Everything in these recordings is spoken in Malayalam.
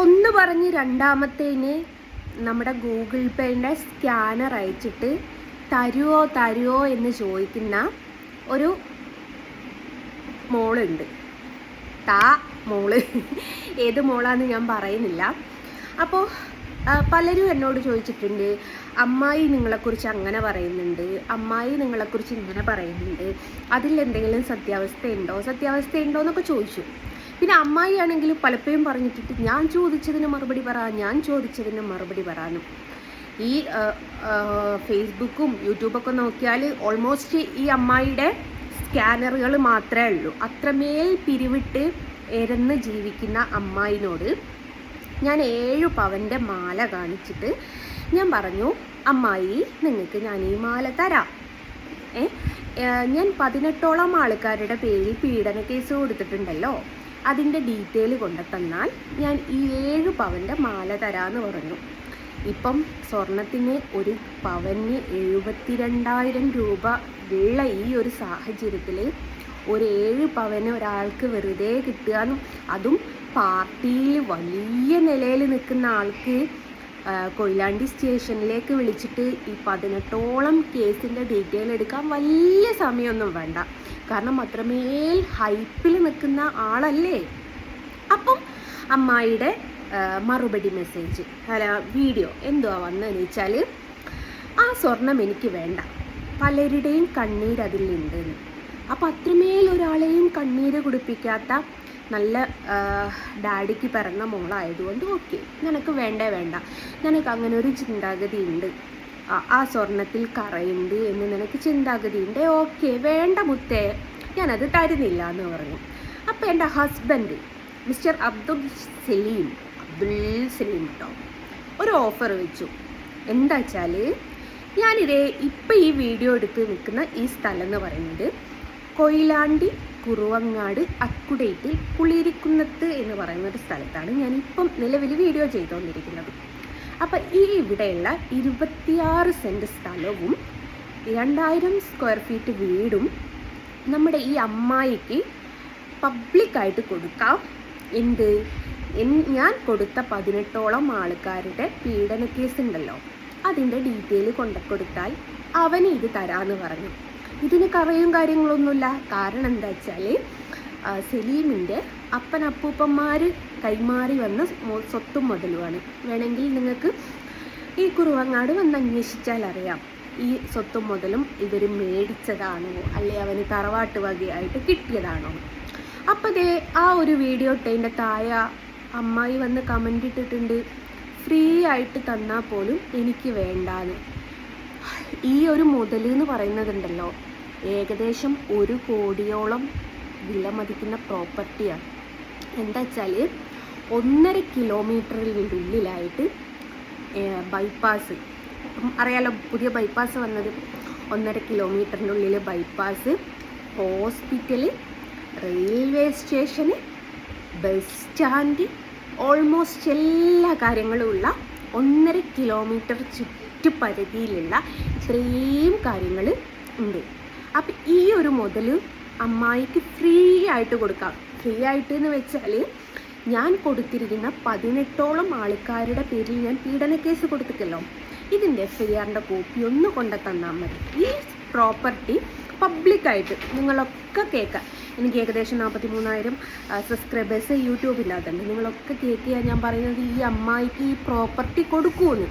ഒന്ന് പറഞ്ഞ് രണ്ടാമത്തേന് നമ്മുടെ ഗൂഗിൾ പേയുടെ സ്കാനർ അയച്ചിട്ട് തരുമോ എന്ന് ചോദിക്കുന്ന ഒരു മോളുണ്ട്. മോള് ഏത് മോളാന്ന് ഞാൻ പറയുന്നില്ല. അപ്പോൾ പലരും എന്നോട് ചോദിച്ചിട്ടുണ്ട്, അമ്മായി നിങ്ങളെക്കുറിച്ച് അങ്ങനെ പറയുന്നുണ്ട്, അമ്മായി നിങ്ങളെക്കുറിച്ച് ഇങ്ങനെ പറയുന്നുണ്ട്, അതിലെന്തെങ്കിലും സത്യാവസ്ഥ ഉണ്ടോ എന്നൊക്കെ ചോദിച്ചു. പിന്നെ അമ്മായി ആണെങ്കിൽ പലപ്പോഴും പറഞ്ഞിട്ടിട്ട് ഞാൻ ചോദിച്ചതിന് മറുപടി പറയാനും ഈ ഫേസ്ബുക്കും യൂട്യൂബൊക്കെ നോക്കിയാൽ ഓൾമോസ്റ്റ് ഈ അമ്മായിയുടെ സ്കാനറുകൾ മാത്രമേ ഉള്ളൂ. അത്രമേൽ പിരിവിട്ട് എരന്ന് ജീവിക്കുന്ന അമ്മായിനോട് ഞാൻ 7 പവൻ്റെ മാല കാണിച്ചിട്ട് ഞാൻ പറഞ്ഞു, അമ്മായി നിങ്ങൾക്ക് ഞാൻ ഈ മാല തരാം. ഞാൻ 18ഓളം ആൾക്കാരുടെ പേരിൽ പീഡന കേസ് കൊടുത്തിട്ടുണ്ടല്ലോ, അതിൻ്റെ ഡീറ്റെയിൽ കൊണ്ടുതന്നാൽ ഞാൻ ഈ 7 പവൻ്റെ മാല തരാമെന്ന് പറഞ്ഞു. ഇപ്പം സ്വർണത്തിന് ഒരു പവന് 72,000 രൂപ ഉള്ള ഈ ഒരു സാഹചര്യത്തിൽ ഒരു 7 പവന് ഒരാൾക്ക് വെറുതെ കിട്ടുകയെന്നും, അതും പാർട്ടിയിൽ വലിയ നിലയിൽ നിൽക്കുന്ന ആൾക്ക് കൊയിലാണ്ടി സ്റ്റേഷനിലേക്ക് വിളിച്ചിട്ട് ഈ 18ഓളം കേസിൻ്റെ ഡീറ്റെയിൽ എടുക്കാൻ വലിയ സമയമൊന്നും വേണ്ട. കാരണം അത്രമേൽ ഹൈപ്പിൽ നിൽക്കുന്ന ആളല്ലേ. അപ്പം അമ്മായിയുടെ മറുപടി മെസ്സേജ് വീഡിയോ എന്തുവാ വന്നതെന്ന് വെച്ചാൽ, ആ സ്വർണം എനിക്ക് വേണ്ട, പലരുടെയും കണ്ണീര് അതിലുണ്ടെന്ന്. അപ്പം അത്രമേൽ ഒരാളെയും കണ്ണീര് കുടിപ്പിക്കാത്ത നല്ല ഡാഡിക്ക് പിറന്ന മോളായതുകൊണ്ട് ഓക്കെ, നിനക്ക് വേണ്ട, നിനക്ക് അങ്ങനെ ഒരു ചിന്താഗതി ഉണ്ട്, ആ സ്വർണത്തിൽ കറയുണ്ട് എന്ന് നിനക്ക് ചിന്താഗതി ഉണ്ട്, ഓക്കെ വേണ്ട മുത്തേ, ഞാനത് തരുന്നില്ല എന്ന് പറഞ്ഞു. അപ്പോൾ എൻ്റെ ഹസ്ബൻഡ് മിസ്റ്റർ അബ്ദുൽ സലീം കേട്ടോ ഒരു ഓഫർ വെച്ചു. എന്താ വെച്ചാൽ, ഇപ്പം ഈ വീഡിയോ എടുത്ത് നിൽക്കുന്ന ഈ സ്ഥലം എന്ന് പറയുന്നത് കൊയിലാണ്ടി കുറുവങ്ങാട് അക്കുഡേറ്റിൽ പുളിയിരിക്കുന്നത്ത് എന്ന് പറയുന്ന ഒരു സ്ഥലത്താണ് ഞാനിപ്പം നിലവിൽ വീഡിയോ ചെയ്തുകൊണ്ടിരിക്കുന്നത്. അപ്പം ഈ ഇവിടെയുള്ള 26 സെൻറ്റ് സ്ഥലവും 2000 സ്ക്വയർ ഫീറ്റ് വീടും നമ്മുടെ ഈ അമ്മായിക്ക് പബ്ലിക്കായിട്ട് കൊടുക്കാം. ഞാൻ കൊടുത്ത 18ഓളം ആൾക്കാരുടെ പീഡന കേസ് ഉണ്ടല്ലോ, അതിൻ്റെ ഡീറ്റെയിൽ കൊടുത്താൽ അവന് ഇത് തരാമെന്ന് പറഞ്ഞു. ഇതിന് കറയും കാര്യങ്ങളൊന്നുമില്ല. കാരണം എന്താ വെച്ചാൽ, സലീമിൻ്റെ അപ്പൂപ്പന്മാർ കൈമാറി വന്ന സ്വത്തും മുതലുമാണ്. വേണമെങ്കിൽ നിങ്ങൾക്ക് ഈ കുറുവങ്ങാട് വന്ന് അന്വേഷിച്ചാൽ അറിയാം, ഈ സ്വത്തും മുതലും ഇവർ മേടിച്ചതാണോ അല്ലെ അവന് തറവാട്ട് വകയായിട്ട് കിട്ടിയതാണോ. അപ്പോൾ ദേ ആ ഒരു വീഡിയോ ഇട്ടതിൻ്റെ താഴെ അമ്മായി വന്ന് കമൻ്റ് ഇട്ടിട്ടുണ്ട്, ഫ്രീ ആയിട്ട് തന്നാൽ പോലും എനിക്ക് വേണ്ടാന്ന്. ഈ ഒരു മുതൽ എന്ന് പറയുന്നതുണ്ടല്ലോ, ഏകദേശം 1 കോടിയോളം വില മതിക്കുന്ന പ്രോപ്പർട്ടിയാണ്. എന്താ വെച്ചാൽ 1.5 കിലോമീറ്ററിൻ്റെ ഉള്ളിലായിട്ട് ബൈപ്പാസ്, അറിയാലോ പുതിയ ബൈപ്പാസ് വന്നത്, 1.5 കിലോമീറ്ററിൻ്റെ ഉള്ളിൽ ബൈപ്പാസ്, ഹോസ്പിറ്റല്, റെയിൽവേ സ്റ്റേഷന്, ബസ് സ്റ്റാൻഡ്, ഓൾമോസ്റ്റ് എല്ലാ കാര്യങ്ങളും ഉള്ള 1.5 കിലോമീറ്റർ ചുറ്റുപരിധിയിലുള്ള ഇത്രയും കാര്യങ്ങൾ ഉണ്ട്. അപ്പം ഈ ഒരു മുതൽ അമ്മായിക്ക് ഫ്രീ ആയിട്ട് കൊടുക്കാം. ഫ്രീ ആയിട്ട് എന്ന് വെച്ചാൽ, ഞാൻ കൊടുത്തിരിക്കുന്ന 18ഓളം ആൾക്കാരുടെ പേരിൽ ഞാൻ പീഡന കേസ് കൊടുത്തിട്ടല്ലോ, ഇതിൻ്റെ FIRൻ്റെ കോപ്പി ഒന്ന് തന്നാൽ മതി. ഈ പ്രോപ്പർട്ടി പബ്ലിക്കായിട്ട് നിങ്ങളൊക്കെ കേൾക്കാം. എനിക്ക് ഏകദേശം 43,000 സബ്സ്ക്രൈബേഴ്സ് യൂട്യൂബിനകത്തുണ്ട്. നിങ്ങളൊക്കെ കേൾക്കുക ഞാൻ പറയുന്നത് ഈ അമ്മായിക്ക് ഈ പ്രോപ്പർട്ടി കൊടുക്കുമെന്ന്.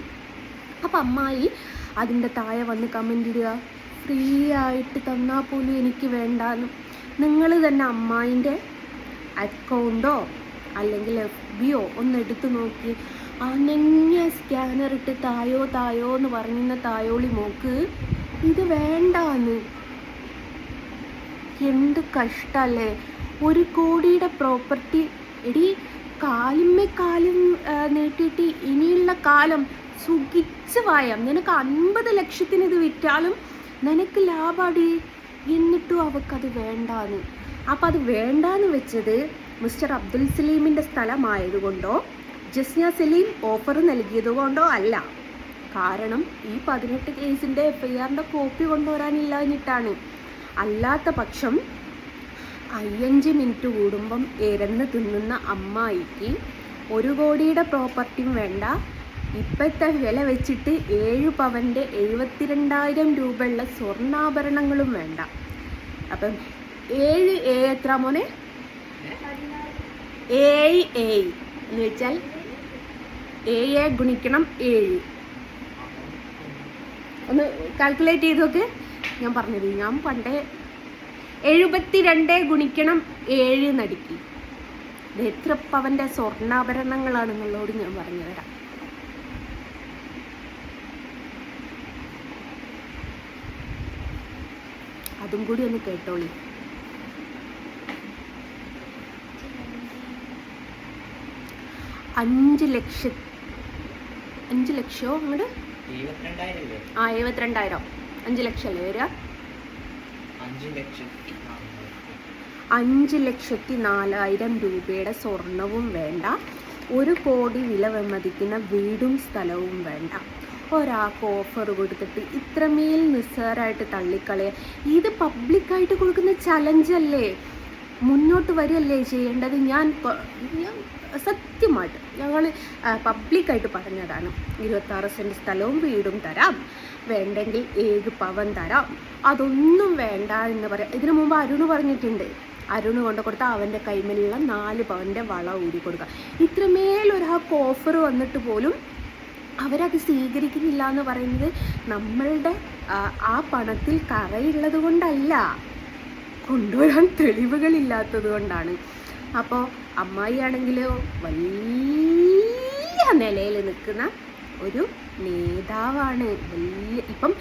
അപ്പം അമ്മായി അതിൻ്റെ താഴെ വന്ന് കമൻ്റ് ഇടുക, ഫ്രീ ആയിട്ട് തന്നാൽ പോലും എനിക്ക് വേണ്ടാന്ന്. നിങ്ങൾ തന്നെ അമ്മായിൻ്റെ അക്കൗണ്ടോ അല്ലെങ്കിൽ FBയോ ഒന്ന് എടുത്ത് നോക്കി, അനങ്ങിയ സ്കാനർ ഇട്ട് തായോ എന്ന് പറയുന്ന തായോളി മോക്ക് ഇത് വേണ്ടാന്ന്. എന്ത് കഷ്ടല്ലേ. 1 കോടിയുടെ പ്രോപ്പർട്ടി എടി, കാലും നീട്ടിയിട്ട് ഇനിയുള്ള കാലം സുഖിച്ച് വായാം. നിനക്ക് 50 ലക്ഷത്തിന് ഇത് വിറ്റാലും നിനക്ക് ലാഭാടി. എന്നിട്ടും അവൾക്കത് വേണ്ടാന്ന്. അപ്പം അത് വേണ്ടാന്ന് വെച്ചത് മിസ്റ്റർ അബ്ദുൽ സലീമിൻ്റെ സ്ഥലമായതുകൊണ്ടോ ജസ്ന സലീം ഓഫർ നൽകിയത് കൊണ്ടോ അല്ല. കാരണം ഈ 18 കേസിൻ്റെ FIRൻ്റെ കോപ്പി കൊണ്ടുവരാനില്ലാഞ്ഞിട്ടാണ്. അല്ലാത്ത പക്ഷം 5 മിനിറ്റ് കൂടുമ്പം എരന്ന് തിന്നുന്ന അമ്മായിക്ക് 1 കോടിയുടെ പ്രോപ്പർട്ടിയും വേണ്ട, ഇപ്പോഴത്തെ വില വെച്ചിട്ട് 7 പവൻ്റെ 72,000 രൂപയുള്ള സ്വർണ്ണാഭരണങ്ങളും വേണ്ട. അപ്പം 7A എത്ര മോനെ? 7A എന്ന് വെച്ചാൽ 7 ഗുണിക്കണം 7. ഒന്ന് കാൽക്കുലേറ്റ് ചെയ്തൊക്കെ ഞാൻ പറഞ്ഞത്. ഞാൻ പണ്ടേ 72 ഗുണിക്കണം 7 നടുക്കി. ഇത് എത്ര പവൻ്റെ സ്വർണ്ണാഭരണങ്ങളാണെന്നുള്ളതോട് ഞാൻ പറഞ്ഞു തരാം. അതും കൂടി ഒന്ന് കേട്ടോളി. 5 ലക്ഷം അങ്ങോട്ട് 72,000. 5 ലക്ഷം അല്ലേ വരിക? 5,04,000 രൂപയുടെ സ്വർണവും വേണ്ട, 1 കോടി വില വിമതിക്കുന്ന വീടും സ്ഥലവും വേണ്ട. ഒരാൾക്ക് ഓഫർ കൊടുത്തിട്ട് ഇത്രമേൽ നിസ്സാരമായിട്ട് തള്ളിക്കളയുക. ഇത് പബ്ലിക്കായിട്ട് കൊടുക്കുന്ന ചലഞ്ചല്ലേ, മുന്നോട്ട് വരികയല്ലേ ചെയ്യേണ്ടത്. ഞാൻ സത്യമായിട്ട് ഞങ്ങൾ പബ്ലിക്കായിട്ട് പറഞ്ഞതാണ്. 26 സെൻറ്റ് സ്ഥലവും വീടും തരാം, വേണ്ടെങ്കിൽ 7 പവൻ തരാം, അതൊന്നും വേണ്ട എന്ന് പറയാം. ഇതിനു മുമ്പ് അരുണ് പറഞ്ഞിട്ടുണ്ട്, അരുണ് കൊണ്ട് കൊടുത്താൽ അവൻ്റെ കൈമേലുള്ള 4 പവൻ്റെ വള ഊരി കൊടുക്കുക. ഇത്രമേലൊരാൾക്ക് ഓഫർ വന്നിട്ട് പോലും അവരത് സ്വീകരിക്കുന്നില്ല എന്ന് പറയുന്നത് നമ്മളുടെ ആ പണത്തിൽ കറയുള്ളത് കൊണ്ടല്ല, കൊണ്ടുവരാൻ തെളിവുകളില്ലാത്തത് കൊണ്ടാണ്. അപ്പോൾ അമ്മായി ആണെങ്കിൽ വലിയ നിലയിൽ നിൽക്കുന്ന ഒരു നേതാവാണ്. ഇപ്പം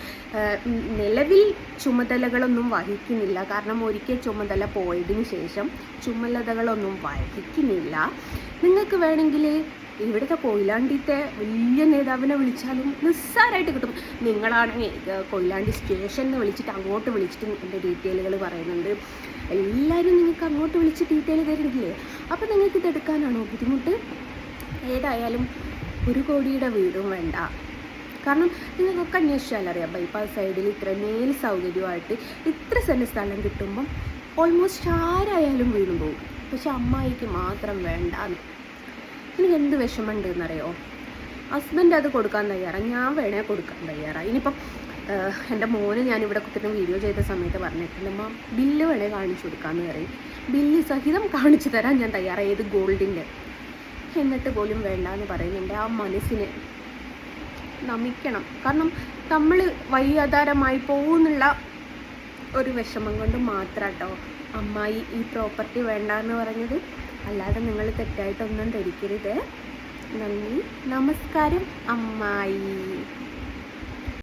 നിലവിൽ ചുമതലകളൊന്നും വഹിക്കുന്നില്ല, കാരണം ഒരിക്കൽ ചുമതല പോയതിനു ശേഷം ചുമതലകളൊന്നും വഹിക്കുന്നില്ല. നിങ്ങൾക്ക് വേണമെങ്കിൽ ഇവിടുത്തെ കൊയിലാണ്ടിത്തെ വലിയ നേതാവിനെ വിളിച്ചാലും നിസ്സാരമായിട്ട് കിട്ടും. നിങ്ങളാണെങ്കിൽ കൊയിലാണ്ടി സ്റ്റേഷനിൽ വിളിച്ചിട്ട് അങ്ങോട്ട് വിളിച്ചിട്ട് എൻ്റെ ഡീറ്റെയിലുകൾ പറയുന്നുണ്ട്. എല്ലാവരും നിങ്ങൾക്ക് അങ്ങോട്ട് വിളിച്ച് ഡീറ്റെയിൽ തരുന്നില്ലേ? അപ്പോൾ നിങ്ങൾക്ക് ഇതെടുക്കാനാണോ ബുദ്ധിമുട്ട്? ഏതായാലും 1 കോടിയുടെ വീടും വേണ്ട. കാരണം നിങ്ങൾക്കൊക്കെ അന്വേഷിച്ചാൽ അറിയാം, ബൈപ്പാസ് സൈഡിൽ ഇത്രമേൽ സൗകര്യമായിട്ട് ഇത്ര സെൻറ്റ് സ്ഥലം കിട്ടുമ്പം ഓൾമോസ്റ്റ് ആരായാലും വീണു പോകും. പക്ഷെ അമ്മായിക്ക് മാത്രം വേണ്ടാന്ന്. എനിക്ക് എന്ത് വിഷമമുണ്ട് എന്നറിയോ? ഹസ്ബൻഡ് അത് കൊടുക്കാൻ തയ്യാറാണ്, ഞാൻ വേണേൽ കൊടുക്കാൻ തയ്യാറാണ്. ഇനിയിപ്പം എൻ്റെ മോന് ഞാനിവിടെ കുത്തിട്ട് വീഡിയോ ചെയ്ത സമയത്ത് പറഞ്ഞിട്ടുണ്ട്, അമ്മ ബില്ല് വേണേൽ കാണിച്ചു കൊടുക്കാമെന്ന് പറയും. ബില്ല് സഹിതം കാണിച്ചു തരാൻ ഞാൻ തയ്യാറാണ്, ഏത് ഗോൾഡിൻ്റെ. എന്നിട്ട് പോലും വേണ്ടാന്ന് പറയുന്നുണ്ട്. ആ മനസ്സിന് നമിക്കണം. കാരണം നമ്മൾ വഴിയാധാരമായി പോകുന്നുള്ള ഒരു വിഷമം കൊണ്ട് മാത്രം കേട്ടോ അമ്മായി ഈ പ്രോപ്പർട്ടി വേണ്ടാന്ന് പറഞ്ഞത്. അല്ലാതെ നിങ്ങൾ തെറ്റായിട്ടൊന്നും ധരിക്കരുത്. നന്ദി, നമസ്കാരം അമ്മായി.